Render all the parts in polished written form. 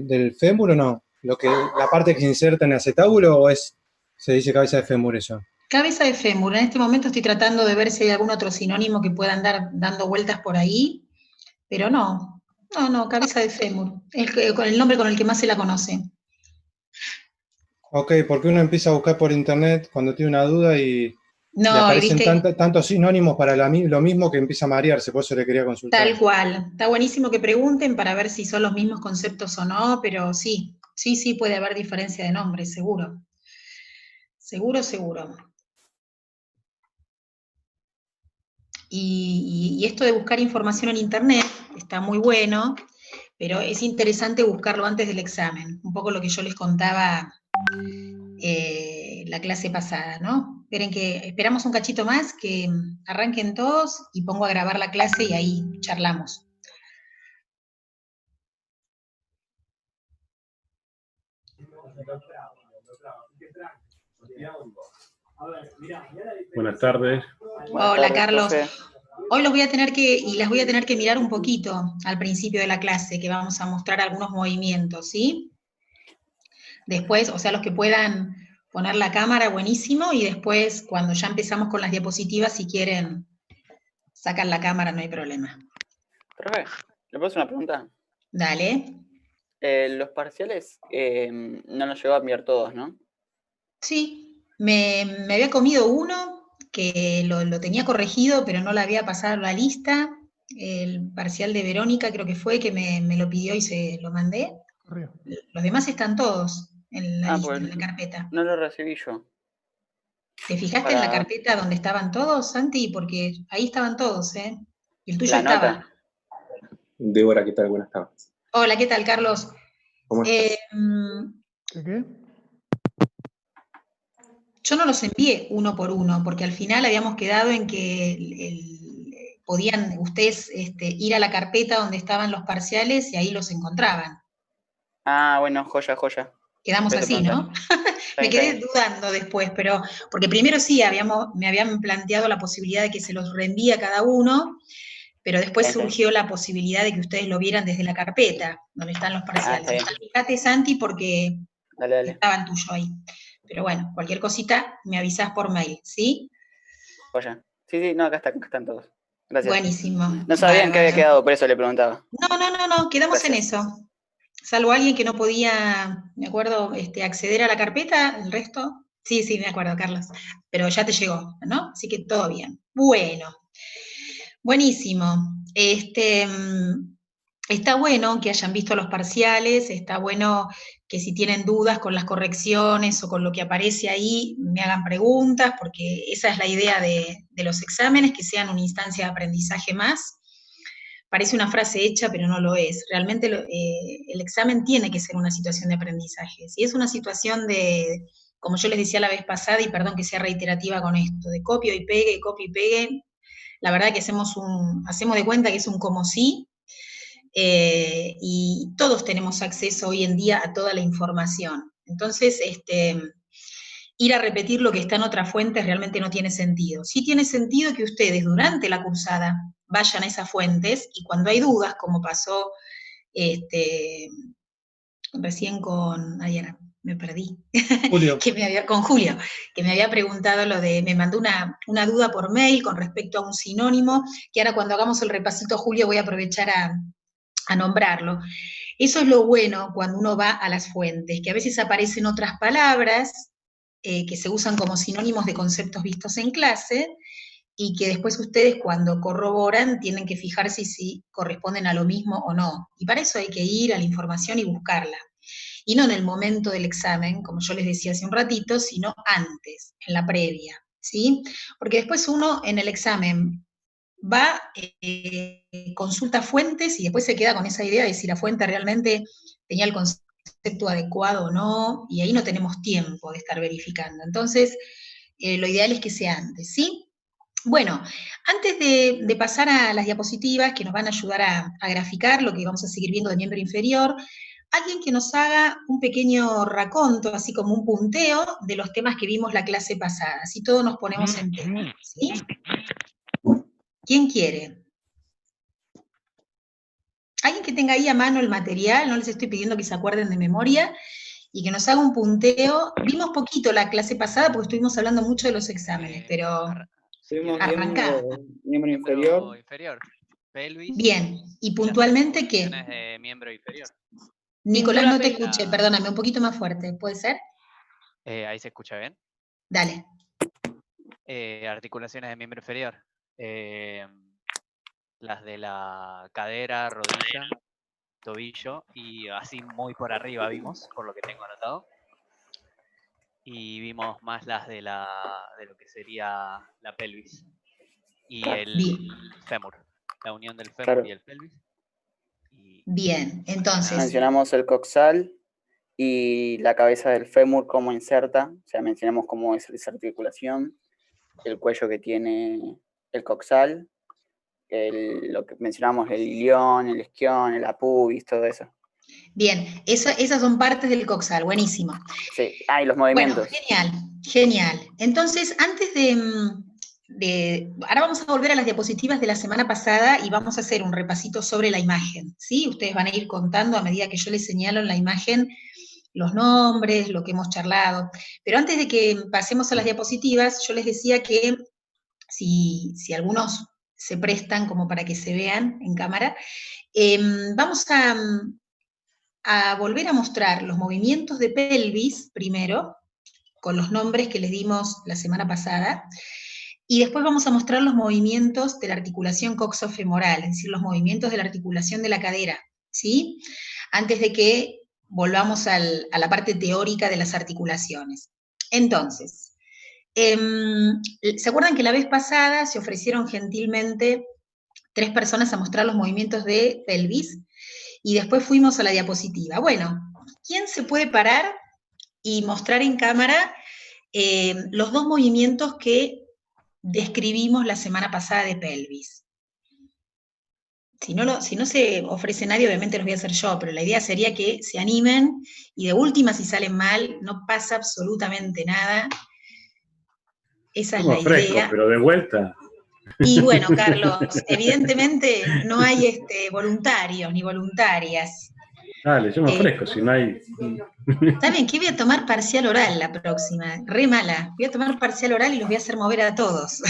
del fémur o no? ¿La parte que se inserta en el acetábulo o se dice cabeza de fémur eso? Cabeza de fémur. En este momento estoy tratando de ver si hay algún otro sinónimo que pueda andar dando vueltas por ahí, pero no, cabeza de fémur. Con el nombre con el que más se la conoce. Ok, porque uno empieza a buscar por internet cuando tiene una duda y le No, y aparecen viste, tantos sinónimos para lo mismo que empieza a marearse, por eso le quería consultar. tal cual. Está buenísimo que pregunten para ver si son los mismos conceptos o no, pero sí, puede haber diferencia de nombre, seguro. Seguro. Y esto de buscar información en internet está muy bueno, pero es interesante buscarlo antes del examen. Un poco lo que yo les contaba la clase pasada, ¿no? Esperen que esperamos un cachito más, que arranquen todos y pongo a grabar la clase y ahí charlamos. Buenas tardes. Hola, Carlos. Hoy las voy a tener que mirar un poquito al principio de la clase, que vamos a mostrar algunos movimientos, ¿sí? Después, o sea, los que puedan poner la cámara, buenísimo, y después, cuando ya empezamos con las diapositivas, si quieren, sacan la cámara, no hay problema. Profe, ¿le puedo hacer una pregunta? Dale. Los parciales no los llegó a enviar todos, ¿no? Sí, me había comido uno que lo tenía corregido, pero no le había pasado la lista. El parcial de Verónica creo que fue que me lo pidió y se lo mandé. Correo. Los demás están todos en la lista, Pues en la carpeta. no lo recibí yo. ¿Te fijaste en la carpeta donde estaban todos, Santi? Porque ahí estaban todos, ¿eh? Y el tuyo ¿La estaba. nota? Débora, ¿qué tal? Buenas tardes. Hola, ¿qué tal, Carlos? ¿Cómo estás? ¿Qué? Yo no los envié uno por uno, porque al final habíamos quedado en que podían ustedes ir a la carpeta donde estaban los parciales y ahí los encontraban. Ah, bueno, joya. Quedamos así, ¿no? Me quedé dudando después, pero porque primero sí me habían planteado la posibilidad de que se los reenvíe a cada uno, pero después surgió la posibilidad de que ustedes lo vieran desde la carpeta, donde están los parciales. Fíjate, Santi, porque estaba el tuyo ahí. Pero bueno, cualquier cosita me avisás por mail, ¿sí? Joya. Sí, no, acá están todos. Gracias. Buenísimo. No sabían que había quedado, por eso le preguntaba. No, quedamos en eso. Salvo alguien que no podía, me acuerdo, acceder a la carpeta, el resto, sí, me acuerdo, Carlos, pero ya te llegó, ¿no? Así que todo bien. Bueno, buenísimo. Está bueno que hayan visto los parciales, está bueno que si tienen dudas con las correcciones o con lo que aparece ahí, me hagan preguntas, porque esa es la idea de los exámenes, que sean una instancia de aprendizaje más. Parece una frase hecha, pero no lo es. Realmente el examen tiene que ser una situación de aprendizaje. Si es una situación de, como yo les decía la vez pasada, y perdón que sea reiterativa con esto, de copio y pegue, la verdad que hacemos de cuenta que es un como sí, y todos tenemos acceso hoy en día a toda la información. Entonces, ir a repetir lo que está en otras fuentes realmente no tiene sentido. Sí tiene sentido que ustedes durante la cursada vayan a esas fuentes y cuando hay dudas, como pasó recién con, ayer me perdí, Julio. Con Julio, que me había preguntado me mandó una duda por mail con respecto a un sinónimo, que ahora cuando hagamos el repasito, Julio, voy a aprovechar a nombrarlo. Eso es lo bueno cuando uno va a las fuentes, que a veces aparecen otras palabras que se usan como sinónimos de conceptos vistos en clase, y que después ustedes cuando corroboran tienen que fijarse si corresponden a lo mismo o no. Y para eso hay que ir a la información y buscarla. Y no en el momento del examen, como yo les decía hace un ratito, sino antes, en la previa, ¿sí? Porque después uno en el examen va, consulta fuentes y después se queda con esa idea de si la fuente realmente tenía el concepto adecuado o no, y ahí no tenemos tiempo de estar verificando. Entonces, lo ideal es que sea antes, ¿sí? Bueno, antes de pasar a las diapositivas que nos van a ayudar a graficar lo que vamos a seguir viendo de miembro inferior, alguien que nos haga un pequeño raconto, así como un punteo de los temas que vimos la clase pasada, así todos nos ponemos en tema, ¿sí? ¿Quién quiere? Alguien que tenga ahí a mano el material, no les estoy pidiendo que se acuerden de memoria, y que nos haga un punteo. Vimos poquito la clase pasada porque estuvimos hablando mucho de los exámenes, pero Tuvimos arrancá. miembro inferior. Pelvis. Bien, y las puntualmente, ¿qué? posiciones de miembro inferior. Nicolás, no te pélvica. escuché, perdóname, un poquito más fuerte, ¿puede ser? Ahí se escucha bien. Dale. Articulaciones de miembro inferior. Las de la cadera, rodilla, tobillo y así muy por arriba vimos, por lo que tengo anotado. Y vimos más las de lo que sería la pelvis y el Bien. fémur, la unión del fémur Claro. y el pelvis. Bien, entonces, Mencionamos el coxal y la cabeza del fémur, cómo inserta, o sea, mencionamos cómo es esa articulación, el cuello que tiene el coxal, lo que mencionamos, el ilión, el isquión, el apubis, todo eso. bien, esas son partes del coxal, buenísimo. Sí, y los movimientos. Bueno, genial, genial. Entonces, antes ahora vamos a volver a las diapositivas de la semana pasada y vamos a hacer un repasito sobre la imagen, ¿sí? Ustedes van a ir contando a medida que yo les señalo en la imagen los nombres, lo que hemos charlado. Pero antes de que pasemos a las diapositivas, yo les decía que si algunos se prestan como para que se vean en cámara, vamos a volver a mostrar los movimientos de pelvis primero, con los nombres que les dimos la semana pasada, y después vamos a mostrar los movimientos de la articulación coxofemoral, es decir, los movimientos de la articulación de la cadera, ¿sí? Antes de que volvamos a la parte teórica de las articulaciones. Entonces, ¿se acuerdan que la vez pasada se ofrecieron gentilmente 3 personas a mostrar los movimientos de pelvis? Y después fuimos a la diapositiva. Bueno, ¿quién se puede parar y mostrar en cámara los 2 movimientos que describimos la semana pasada de pelvis? Si no se ofrece nadie, obviamente los voy a hacer yo, pero la idea sería que se animen y de última, si salen mal, no pasa absolutamente nada. Esa es la idea. Pero de vuelta. Y bueno, Carlos, evidentemente no hay voluntarios ni voluntarias. Dale, yo me ofrezco, si no hay... Está bien, que voy a tomar parcial oral la próxima, re mala. Voy a tomar parcial oral y los voy a hacer mover a todos.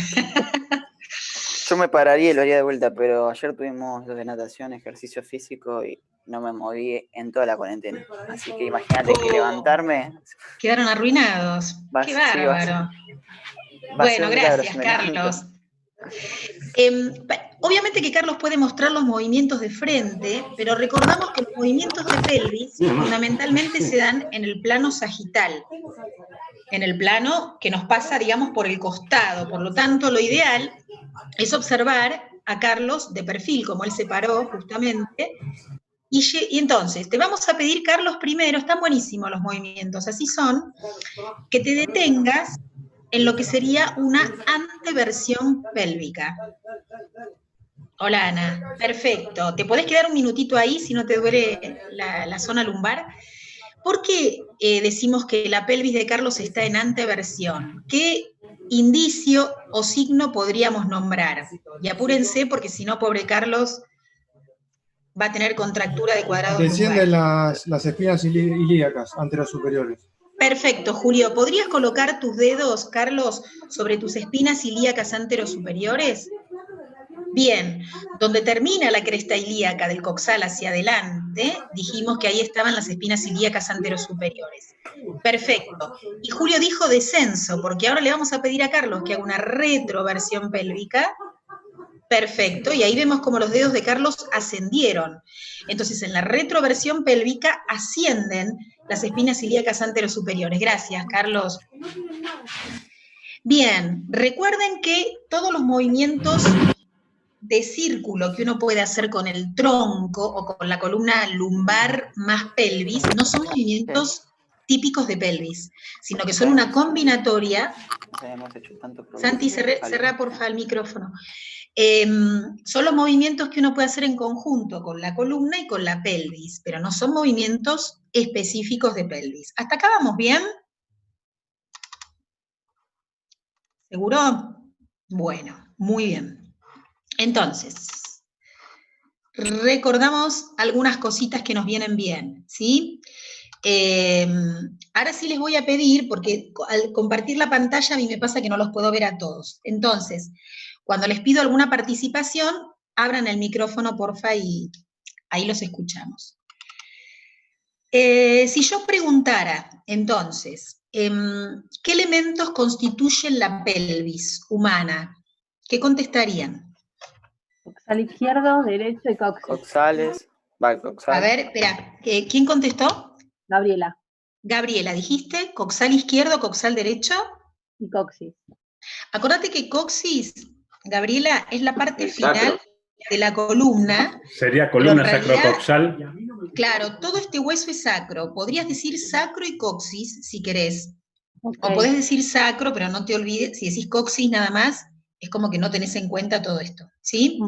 Yo me pararía y lo haría de vuelta, pero ayer tuvimos los de natación, ejercicio físico y no me moví en toda la cuarentena. Así que imagínate que levantarme... Quedaron arruinados. Qué bárbaro. Bueno, gracias, Carlos. Obviamente que Carlos puede mostrar los movimientos de frente, pero recordamos que los movimientos de pelvis fundamentalmente se dan en el plano sagital, en el plano que nos pasa, digamos, por el costado. Por lo tanto, lo ideal es observar a Carlos de perfil, como él se paró justamente. Y entonces, te vamos a pedir, Carlos, primero, están buenísimos los movimientos, así son, que te detengas en lo que sería una anteversión pélvica. Hola, Ana. Perfecto. ¿Te podés quedar un minutito ahí si no te duele la zona lumbar? ¿Por qué decimos que la pelvis de Carlos está en anteversión? ¿Qué indicio o signo podríamos nombrar? Y apúrense porque si no, pobre Carlos va a tener contractura de cuadrados Descienden lumbares. las espinas ilíacas anterosuperiores. Perfecto, Julio. ¿Podrías colocar tus dedos, Carlos, sobre tus espinas ilíacas anterosuperiores? Bien, donde termina la cresta ilíaca del coxal hacia adelante, dijimos que ahí estaban las espinas ilíacas anterosuperiores. Perfecto. Y Julio dijo descenso, porque ahora le vamos a pedir a Carlos que haga una retroversión pélvica. Perfecto, y ahí vemos como los dedos de Carlos ascendieron. Entonces, en la retroversión pélvica ascienden las espinas ilíacas anterosuperiores. Gracias, Carlos. Bien, recuerden que todos los movimientos de círculo que uno puede hacer con el tronco o con la columna lumbar más pelvis no son movimientos típicos de pelvis, sino que son una combinatoria. Santi, cerrá porfa el micrófono. Son los movimientos que uno puede hacer en conjunto con la columna y con la pelvis, pero no son movimientos específicos de pelvis. ¿Hasta acá vamos bien? ¿Seguro? Bueno, muy bien. Entonces, recordamos algunas cositas que nos vienen bien, ¿sí? Ahora sí les voy a pedir, porque al compartir la pantalla a mí me pasa que no los puedo ver a todos. Entonces, cuando les pido alguna participación, abran el micrófono, porfa, y ahí los escuchamos. Si yo preguntara, entonces, ¿qué elementos constituyen la pelvis humana? ¿Qué contestarían? Coxal izquierdo, derecho y coxis. Coxales. A ver, espera, ¿quién contestó? Gabriela. Gabriela, ¿dijiste? ¿Coxal izquierdo, coxal derecho? Y coxis. Acordate que coxis, Gabriela, es la parte El final sacro. de la columna. Sería columna Pero en realidad, sacrocoxal. Claro, todo este hueso es sacro. Podrías decir sacro y coxis, si querés. Okay. O podés decir sacro, pero no te olvides, si decís coxis nada más, es como que no tenés en cuenta todo esto, ¿sí?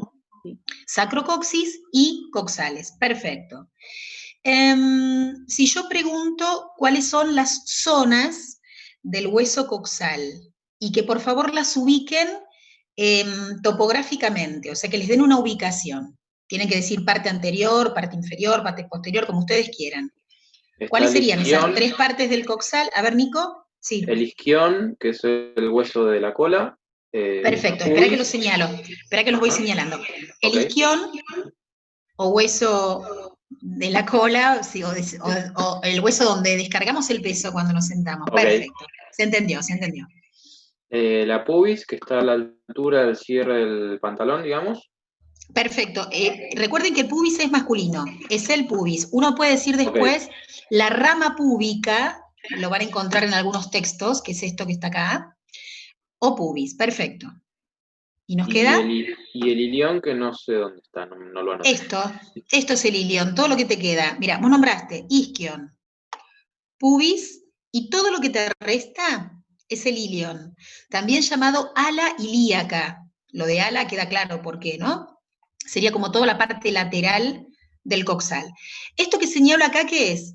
Sí. Sacrocoxis y coxales, perfecto. Si yo pregunto cuáles son las zonas del hueso coxal, y que por favor las ubiquen topográficamente, o sea, que les den una ubicación. Tienen que decir parte anterior, parte inferior, parte posterior, como ustedes quieran. ¿Cuáles serían esas tres partes del coxal? A ver, Nico. Sí. El isquión, que es el hueso de la cola. Perfecto, espera que los señalo, espera que los voy señalando. El isquión, o hueso de la cola, sí, o el hueso donde descargamos el peso cuando nos sentamos. Perfecto, se entendió, se entendió. La pubis, que está a la altura del cierre del pantalón, digamos. Perfecto. Recuerden que el pubis es masculino, es el pubis. Uno puede decir después la rama púbica, lo van a encontrar en algunos textos, que es esto que está acá, o pubis, perfecto. ¿Y nos queda? Y el ilión, que no sé dónde está, no lo anoté. Esto es el ilión, todo lo que te queda. Mira, vos nombraste isquion, pubis, y todo lo que te resta es el ilión, también llamado ala ilíaca. Lo de ala queda claro por qué, ¿no? Sería como toda la parte lateral del coxal. ¿Esto que señalo acá qué es?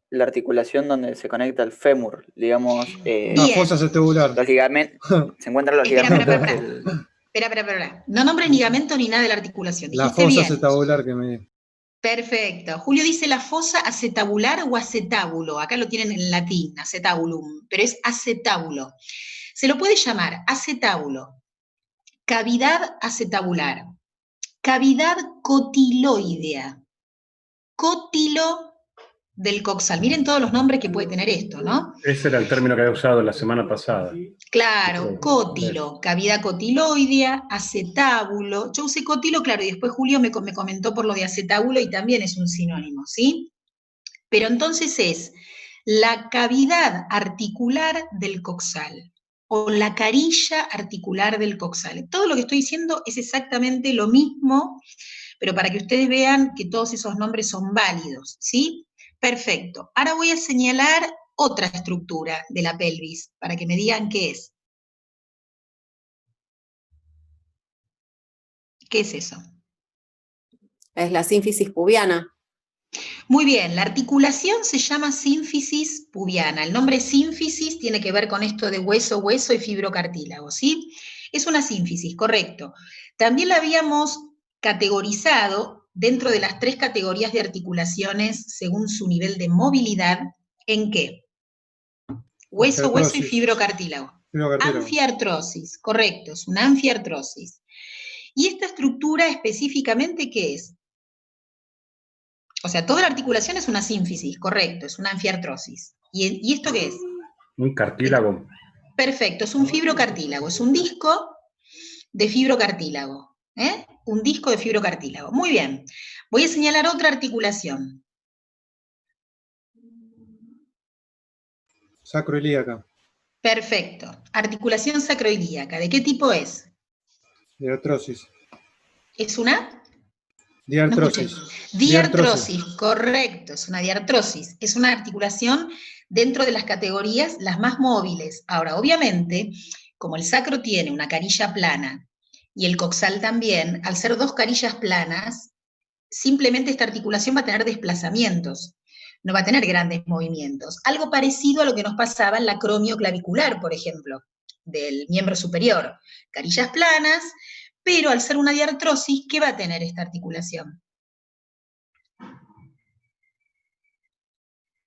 La articulación donde se conecta el fémur, digamos. La fosa vestibular. Los ligamentos. Se encuentran los ligamentos. Espera. No nombres ligamento ni nada de la articulación. La fosa acetabular que me... Perfecto. Julio dice la fosa acetabular o acetábulo. Acá lo tienen en latín, acetabulum, pero es acetábulo. Se lo puede llamar acetábulo, cavidad acetabular, cavidad cotiloidea, cotilo del coxal. Miren todos los nombres que puede tener esto, ¿no? Ese era el término que había usado la semana pasada. Claro, cótilo, cavidad cotiloidea, acetábulo. Yo usé cotilo, claro, y después Julio me comentó por lo de acetábulo y también es un sinónimo, ¿sí? Pero entonces es la cavidad articular del coxal o la carilla articular del coxal. Todo lo que estoy diciendo es exactamente lo mismo, pero para que ustedes vean que todos esos nombres son válidos, ¿sí? Perfecto. Ahora voy a señalar otra estructura de la pelvis, para que me digan qué es. ¿Qué es eso? Es la sínfisis pubiana. Muy bien, la articulación se llama sínfisis pubiana. El nombre sínfisis tiene que ver con esto de hueso y fibrocartílago, ¿sí? Es una sínfisis, correcto. También la habíamos categorizado dentro de las 3 categorías de articulaciones según su nivel de movilidad. ¿En qué? Hueso y fibrocartílago. Anfiartrosis, correcto, es una anfiartrosis. ¿Y esta estructura específicamente qué es? O sea, toda la articulación es una sínfisis, correcto, es una anfiartrosis. ¿Y esto qué es? Un cartílago. Perfecto, es un fibrocartílago, es un disco de fibrocartílago. Un disco de fibrocartílago. Muy bien. Voy a señalar otra articulación. Sacroilíaca. Perfecto. Articulación sacroilíaca. ¿De qué tipo es? Diartrosis. ¿Es una? Diartrosis. No, diartrosis, correcto, es una diartrosis. Es una articulación dentro de las categorías las más móviles. Ahora, obviamente, como el sacro tiene una carilla plana y el coxal también, al ser 2 carillas planas, simplemente esta articulación va a tener desplazamientos, no va a tener grandes movimientos. Algo parecido a lo que nos pasaba en la acromioclavicular, por ejemplo. del miembro superior, carillas planas, pero al ser una diartrosis, ¿qué va a tener esta articulación?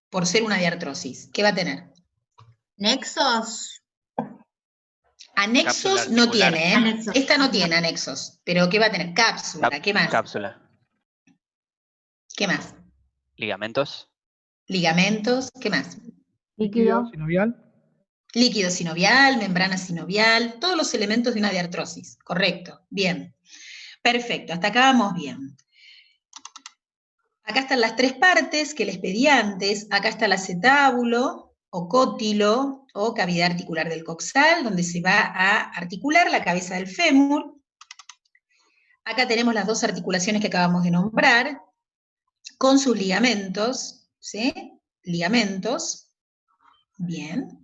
Por ser una diartrosis, ¿qué va a tener? Nexos. Anexos no tiene, ¿eh? Anexos. Esta no tiene anexos, pero ¿qué va a tener? Cápsula, ¿qué más? Cápsula. ¿Qué más? Ligamentos. Ligamentos, ¿qué más? Líquido. Sinovial. Líquido sinovial, membrana sinovial, todos los elementos de una diartrosis, correcto, bien. Perfecto, hasta acá vamos bien. Acá están las tres partes que les pedí antes, acá está el acetábulo, o cótilo, o cavidad articular del coxal, donde se va a articular la cabeza del fémur. Acá tenemos las dos articulaciones que acabamos de nombrar, con sus ligamentos, ¿sí? Ligamentos, bien.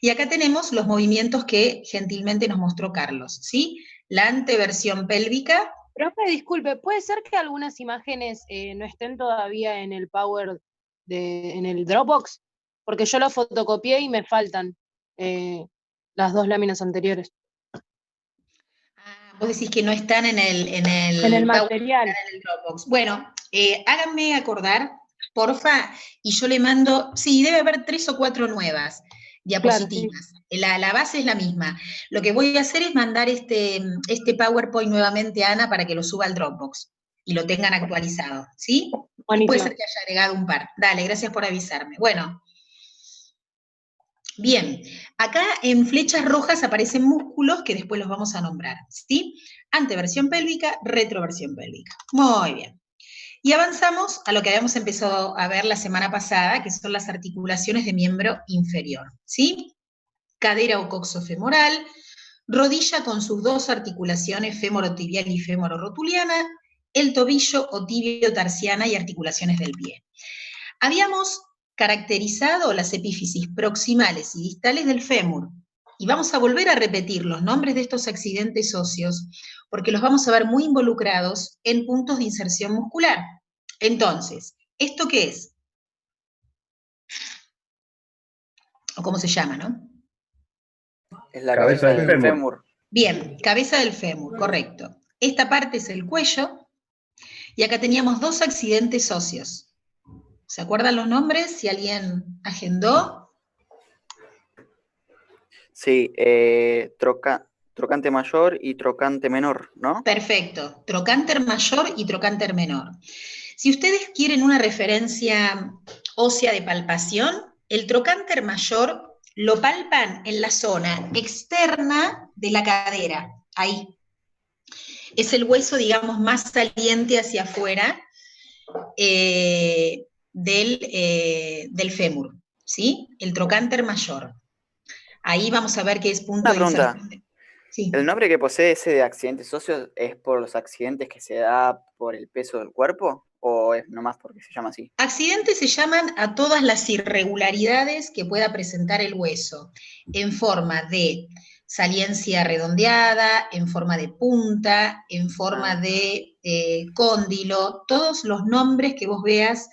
Y acá tenemos los movimientos que gentilmente nos mostró Carlos, ¿sí? La anteversión pélvica. Profe, disculpe, ¿puede ser que algunas imágenes no estén todavía en el Power, en el Dropbox? Porque yo lo fotocopié y me faltan las dos láminas anteriores. Vos decís que no están en el material. En el Dropbox. Bueno, háganme acordar, porfa, y yo le mando, sí, debe haber 3 o 4 nuevas diapositivas. Claro, sí. La base es la misma. Lo que voy a hacer es mandar este PowerPoint nuevamente a Ana para que lo suba al Dropbox y lo tengan actualizado, ¿sí? Buenísimo. Puede ser que haya agregado un par. Dale, gracias por avisarme. Bueno. Bien, acá en flechas rojas aparecen músculos que después los vamos a nombrar, ¿sí? Anteversión pélvica, retroversión pélvica. Muy bien. Y avanzamos a lo que habíamos empezado a ver la semana pasada, que son las articulaciones de miembro inferior, ¿sí? Cadera o coxofemoral, rodilla con sus dos articulaciones femorotibial y femororotuliana, el tobillo o tibio tarsiana y articulaciones del pie. Habíamos caracterizado las epífisis proximales y distales del fémur, y vamos a volver a repetir los nombres de estos accidentes óseos, porque los vamos a ver muy involucrados en puntos de inserción muscular. Entonces, ¿esto qué es? O cómo se llama, ¿no? Es la cabeza del fémur. Bien, cabeza del fémur, correcto. Esta parte es el cuello, y acá teníamos dos accidentes óseos. ¿Se acuerdan los nombres? Si alguien agendó. Sí, trocánter mayor y trocánter menor, ¿no? Perfecto, trocánter mayor y trocánter menor. Si ustedes quieren una referencia ósea de palpación, el trocánter mayor lo palpan en la zona externa de la cadera, ahí. Es el hueso, digamos, más saliente hacia afuera del fémur, ¿sí? El trocánter mayor. Ahí vamos a ver qué es punto de inserción. Sí. ¿El nombre que posee ese de accidentes óseos es por los accidentes que se da por el peso del cuerpo? ¿O es nomás porque se llama así? Accidentes se llaman a todas las irregularidades que pueda presentar el hueso, en forma de saliencia redondeada, en forma de punta, en forma de cóndilo, todos los nombres que vos veas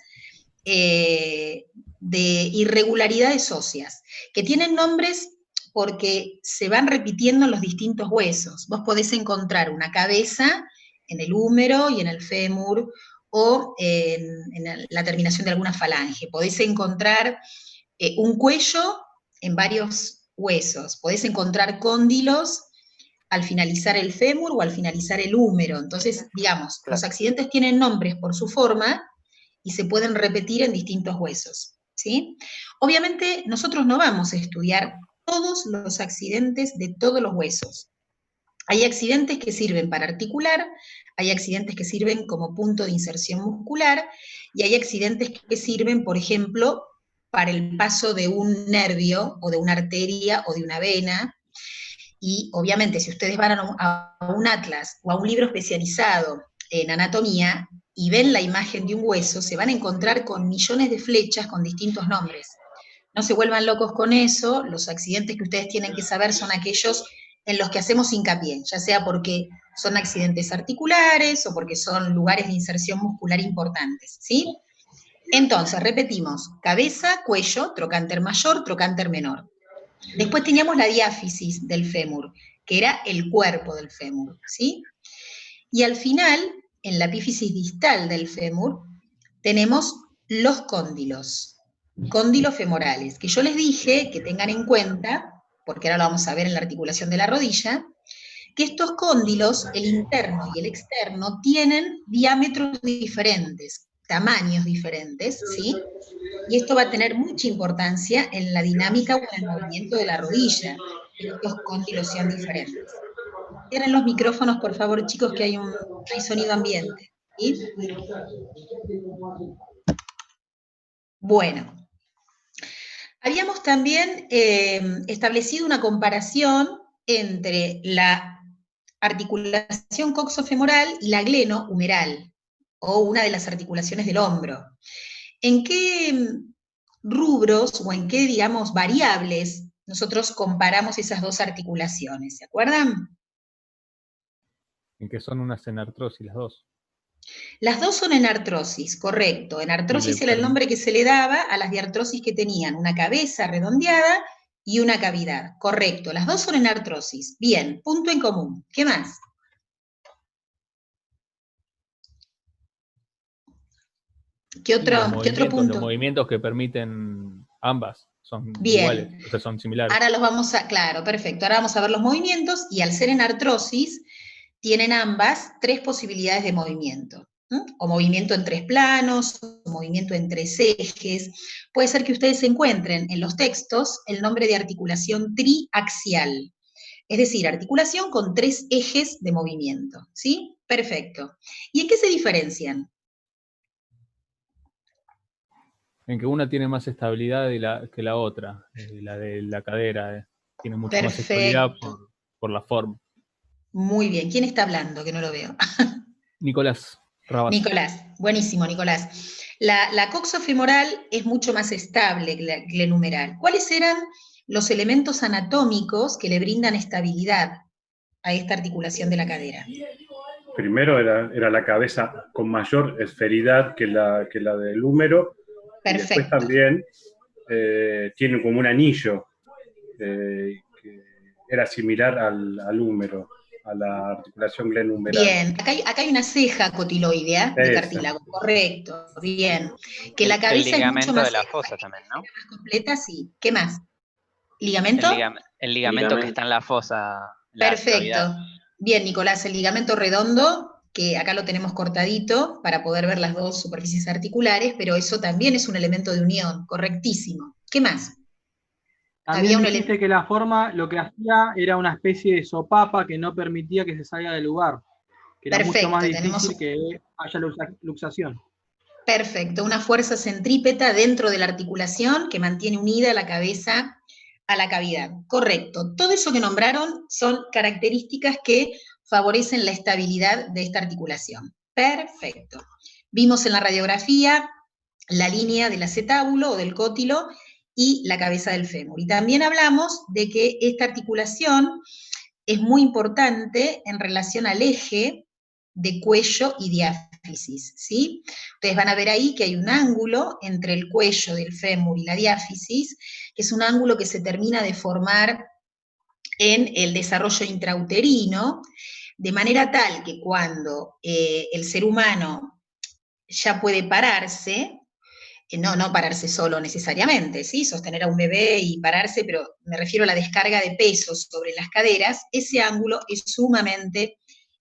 de irregularidades óseas, que tienen nombres porque se van repitiendo en los distintos huesos. Vos podés encontrar una cabeza en el húmero y en el fémur, o en la terminación de alguna falange. Podés encontrar un cuello en varios huesos. Podés encontrar cóndilos al finalizar el fémur o al finalizar el húmero. Entonces, digamos, los accidentes tienen nombres por su forma y se pueden repetir en distintos huesos, ¿sí? Obviamente, nosotros no vamos a estudiar todos los accidentes de todos los huesos. Hay accidentes que sirven para articular, hay accidentes que sirven como punto de inserción muscular, y hay accidentes que sirven, por ejemplo, para el paso de un nervio, o de una arteria, o de una vena. Y obviamente, si ustedes van a un atlas, o a un libro especializado en anatomía, y ven la imagen de un hueso, se van a encontrar con millones de flechas con distintos nombres. No se vuelvan locos con eso, los accidentes que ustedes tienen que saber son aquellos en los que hacemos hincapié, ya sea porque son accidentes articulares o porque son lugares de inserción muscular importantes, ¿sí? Entonces, repetimos, cabeza, cuello, trocánter mayor, trocánter menor. Después teníamos la diáfisis del fémur, que era el cuerpo del fémur, ¿sí? Y al final, en la epífisis distal del fémur, tenemos los cóndilos femorales, que yo les dije que tengan en cuenta, porque ahora lo vamos a ver en la articulación de la rodilla, que estos cóndilos, el interno y el externo, tienen diámetros diferentes, tamaños diferentes, ¿sí? Y esto va a tener mucha importancia en la dinámica o en el movimiento de la rodilla, que estos cóndilos sean diferentes. Cierren los micrófonos, por favor, chicos, que hay sonido ambiente, ¿sí? Bueno, habíamos también establecido una comparación entre la articulación coxofemoral y la glenohumeral, o una de las articulaciones del hombro. ¿En qué rubros o en qué, digamos, variables nosotros comparamos esas dos articulaciones? ¿Se acuerdan? En que son unas en artrosis las dos. Las dos son en artrosis, correcto. En artrosis era el nombre que se le daba a las diartrosis que tenían una cabeza redondeada y una cavidad. Correcto, las dos son en artrosis. Bien, punto en común. ¿Qué más? ¿Qué otro punto? Los movimientos que permiten ambas son bien. Iguales, o sea, son similares. Ahora los vamos a, claro, perfecto. Ahora vamos a ver los movimientos y al ser en artrosis, tienen ambas 3 posibilidades de movimiento. O movimiento en 3 planos, o movimiento en 3 ejes. Puede ser que ustedes encuentren en los textos el nombre de articulación triaxial. Es decir, articulación con 3 ejes de movimiento. ¿Sí? Perfecto. ¿Y en qué se diferencian? En que una tiene más estabilidad que la otra. La de la cadera tiene mucho más estabilidad por la forma. Muy bien. ¿Quién está hablando? Que no lo veo. Nicolás Rabas. Nicolás. Buenísimo, Nicolás. La coxofemoral es mucho más estable que la glenumeral. ¿Cuáles eran los elementos anatómicos que le brindan estabilidad a esta articulación de la cadera? Primero era la cabeza con mayor esferidad que la del húmero. Perfecto. Y después también tiene como un anillo que era similar al húmero, a la articulación glenumeral. Bien, acá hay una ceja cotiloidea de cartílago, correcto, bien. Que la cabeza es mucho más de la fosa también, ¿no? Más completa, sí. ¿Qué más? ¿Ligamento? El ligamento que está en la fosa. Perfecto. Bien, Nicolás, el ligamento redondo, que acá lo tenemos cortadito para poder ver las dos superficies articulares, pero eso también es un elemento de unión, correctísimo. ¿Qué más? También dijiste que la forma lo que hacía era una especie de sopapa que no permitía que se salga del lugar, que era mucho más difícil que haya luxación. Perfecto, una fuerza centrípeta dentro de la articulación que mantiene unida la cabeza a la cavidad. Correcto, todo eso que nombraron son características que favorecen la estabilidad de esta articulación. Perfecto. Vimos en la radiografía la línea del acetábulo o del cótilo y la cabeza del fémur. Y también hablamos de que esta articulación es muy importante en relación al eje de cuello y diáfisis, ¿sí? Ustedes van a ver ahí que hay un ángulo entre el cuello del fémur y la diáfisis, que es un ángulo que se termina de formar en el desarrollo intrauterino, de manera tal que cuando el ser humano ya puede pararse, no pararse solo necesariamente, ¿sí? Sostener a un bebé y pararse, pero me refiero a la descarga de pesos sobre las caderas, ese ángulo es sumamente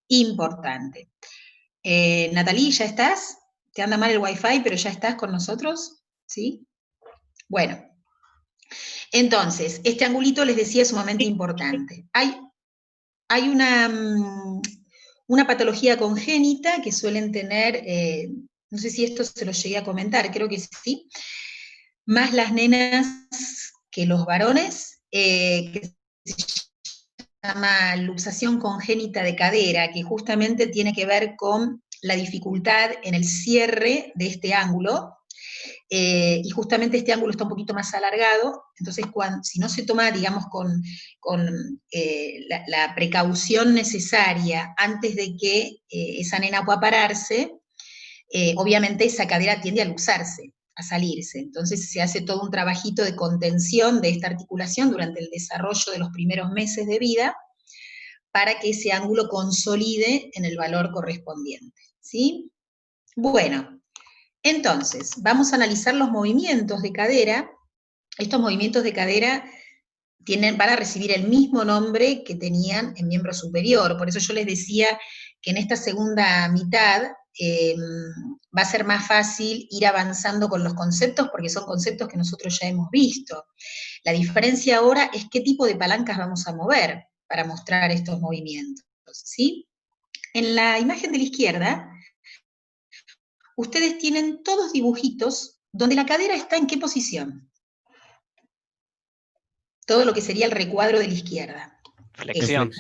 importante. Natalie, ¿ya estás? Te anda mal el wifi, pero ya estás con nosotros, ¿sí? Bueno, entonces, este angulito les decía es sumamente importante. Hay una patología congénita que suelen tener, no sé si esto se lo llegué a comentar, creo que sí, más las nenas que los varones, que se llama luxación congénita de cadera, que justamente tiene que ver con la dificultad en el cierre de este ángulo, y justamente este ángulo está un poquito más alargado, entonces si no se toma, digamos, con la precaución necesaria antes de que esa nena pueda pararse, obviamente esa cadera tiende a luxarse. a salirse. Entonces se hace todo un trabajito de contención de esta articulación durante el desarrollo de los primeros meses de vida para que ese ángulo consolide en el valor correspondiente, ¿sí? Bueno, entonces, vamos a analizar los movimientos de cadera. Estos movimientos de cadera van a recibir el mismo nombre que tenían en miembro superior, por eso yo les decía que en esta segunda mitad va a ser más fácil ir avanzando con los conceptos, porque son conceptos que nosotros ya hemos visto. La diferencia ahora es qué tipo de palancas vamos a mover para mostrar estos movimientos, ¿sí? En la imagen de la izquierda, ustedes tienen todos dibujitos donde la cadera está en qué posición. Todo lo que sería el recuadro de la izquierda. Flexión.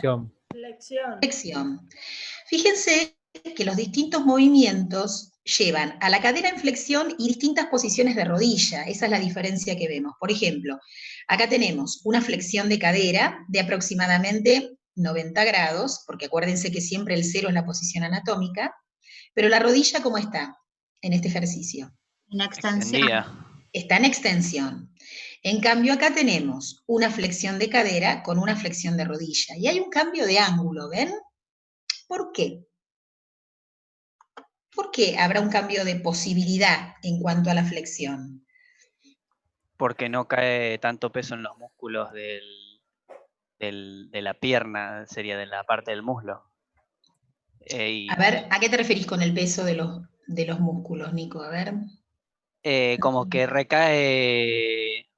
Flexión. Fíjense que los distintos movimientos llevan a la cadera en flexión y distintas posiciones de rodilla. Esa es la diferencia que vemos. Por ejemplo, acá tenemos una flexión de cadera de aproximadamente 90 grados, porque acuérdense que siempre el 0 es la posición anatómica, pero la rodilla, ¿cómo está en este ejercicio? En extensión. Está en extensión. En cambio, acá tenemos una flexión de cadera con una flexión de rodilla. Y hay un cambio de ángulo, ¿ven? ¿Por qué? ¿Por qué habrá un cambio de posibilidad en cuanto a la flexión? Porque no cae tanto peso en los músculos de la pierna, sería de la parte del muslo. A ver, ¿a qué te referís con el peso de los músculos, Nico? A ver. Como que recae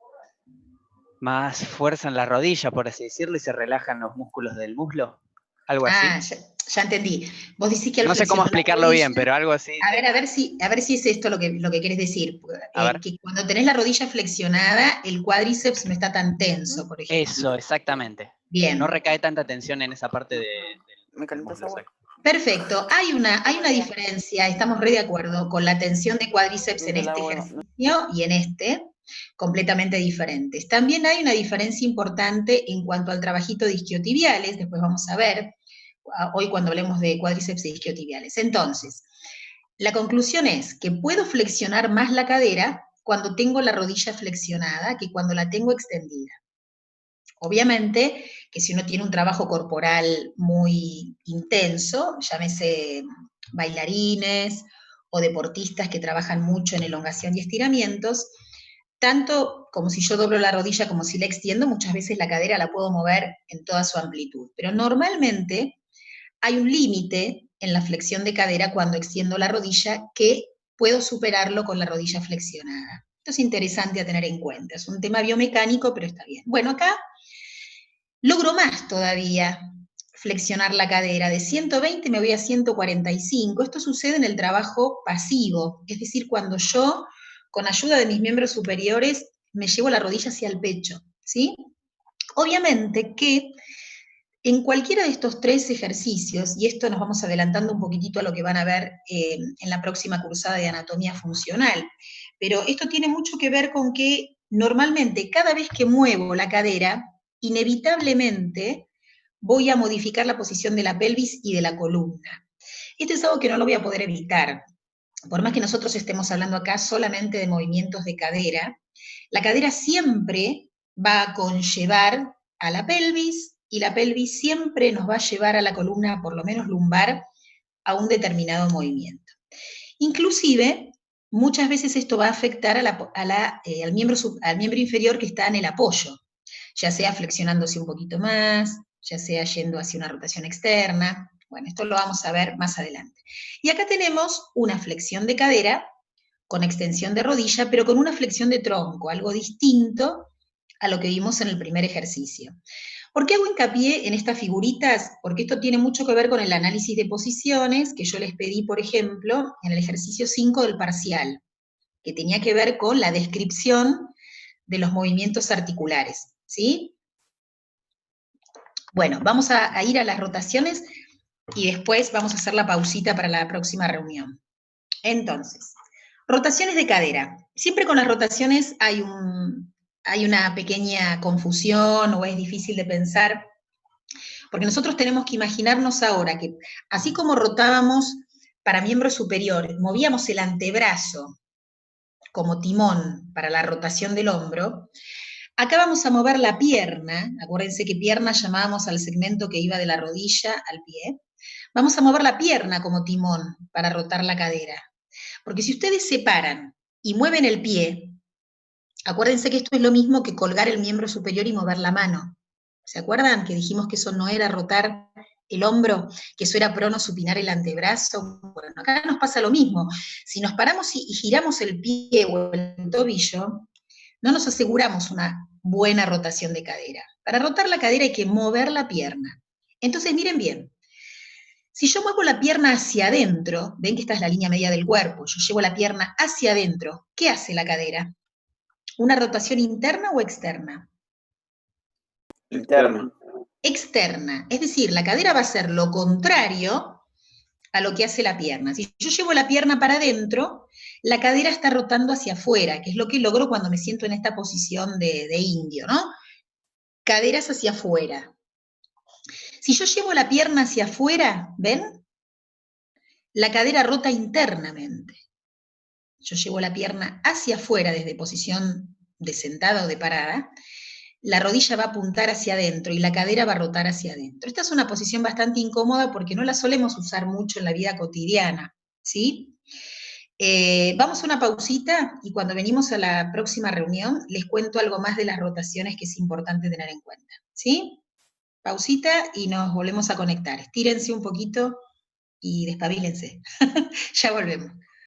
más fuerza en la rodilla, por así decirlo, y se relajan los músculos del muslo. Algo así. Ya entendí. Vos decís que no sé cómo explicarlo bien, pero algo así. A ver si es esto lo que querés decir. Que cuando tenés la rodilla flexionada, el cuádriceps no está tan tenso, por ejemplo. Eso, exactamente. Bien. No recae tanta tensión en esa parte del muslo. Perfecto. Hay una diferencia, estamos re de acuerdo, con la tensión de cuádriceps en este ejercicio y en este, completamente diferentes. También hay una diferencia importante en cuanto al trabajito de isquiotibiales, después vamos a ver, hoy cuando hablemos de cuádriceps e isquiotibiales. Entonces, la conclusión es que puedo flexionar más la cadera cuando tengo la rodilla flexionada que cuando la tengo extendida. Obviamente que si uno tiene un trabajo corporal muy intenso, llámese bailarines o deportistas que trabajan mucho en elongación y estiramientos, tanto como si yo doblo la rodilla como si la extiendo, muchas veces la cadera la puedo mover en toda su amplitud. Pero normalmente hay un límite en la flexión de cadera cuando extiendo la rodilla que puedo superarlo con la rodilla flexionada. Esto es interesante a tener en cuenta. Es un tema biomecánico, pero está bien. Bueno, acá logro más todavía flexionar la cadera. De 120 me voy a 145. Esto sucede en el trabajo pasivo, es decir, cuando yo, con ayuda de mis miembros superiores, me llevo la rodilla hacia el pecho, ¿sí? Obviamente que en cualquiera de estos tres ejercicios, y esto nos vamos adelantando un poquitito a lo que van a ver en la próxima cursada de anatomía funcional, pero esto tiene mucho que ver con que normalmente cada vez que muevo la cadera, inevitablemente voy a modificar la posición de la pelvis y de la columna. Esto es algo que no lo voy a poder evitar. Por más que nosotros estemos hablando acá solamente de movimientos de cadera, la cadera siempre va a conllevar a la pelvis y la pelvis siempre nos va a llevar a la columna, por lo menos lumbar, a un determinado movimiento. Inclusive, muchas veces esto va a afectar al miembro inferior que está en el apoyo, ya sea flexionándose un poquito más, ya sea yendo hacia una rotación externa. Bueno, esto lo vamos a ver más adelante. Y acá tenemos una flexión de cadera con extensión de rodilla, pero con una flexión de tronco, algo distinto a lo que vimos en el primer ejercicio. ¿Por qué hago hincapié en estas figuritas? Porque esto tiene mucho que ver con el análisis de posiciones que yo les pedí, por ejemplo, en el ejercicio 5 del parcial, que tenía que ver con la descripción de los movimientos articulares, ¿sí? Bueno, vamos a ir a las rotaciones y después vamos a hacer la pausita para la próxima reunión. Entonces, rotaciones de cadera. Siempre con las rotaciones hay una pequeña confusión o es difícil de pensar, porque nosotros tenemos que imaginarnos ahora que así como rotábamos para miembro superior, movíamos el antebrazo como timón para la rotación del hombro, acá vamos a mover la pierna, acuérdense que pierna llamábamos al segmento que iba de la rodilla al pie, vamos a mover la pierna como timón para rotar la cadera, porque si ustedes separan y mueven el pie, acuérdense que esto es lo mismo que colgar el miembro superior y mover la mano. ¿Se acuerdan que dijimos que eso no era rotar el hombro, que eso era pronosupinar el antebrazo? Bueno, acá nos pasa lo mismo. Si nos paramos y giramos el pie o el tobillo, no nos aseguramos una buena rotación de cadera. Para rotar la cadera hay que mover la pierna. Entonces, miren bien. Si yo muevo la pierna hacia adentro, ven que esta es la línea media del cuerpo, yo llevo la pierna hacia adentro, ¿qué hace la cadera? ¿Una rotación interna o externa? Interna. Externa, es decir, la cadera va a hacer lo contrario a lo que hace la pierna. Si yo llevo la pierna para adentro, la cadera está rotando hacia afuera, que es lo que logro cuando me siento en esta posición de indio, ¿no? Caderas hacia afuera. Si yo llevo la pierna hacia afuera, ¿ven? La cadera rota internamente. Yo llevo la pierna hacia afuera desde posición de sentada o de parada, la rodilla va a apuntar hacia adentro y la cadera va a rotar hacia adentro. Esta es una posición bastante incómoda porque no la solemos usar mucho en la vida cotidiana, ¿sí? Vamos a una pausita y cuando venimos a la próxima reunión les cuento algo más de las rotaciones que es importante tener en cuenta, ¿sí? Pausita y nos volvemos a conectar. Estírense un poquito y despabilense. Ya volvemos.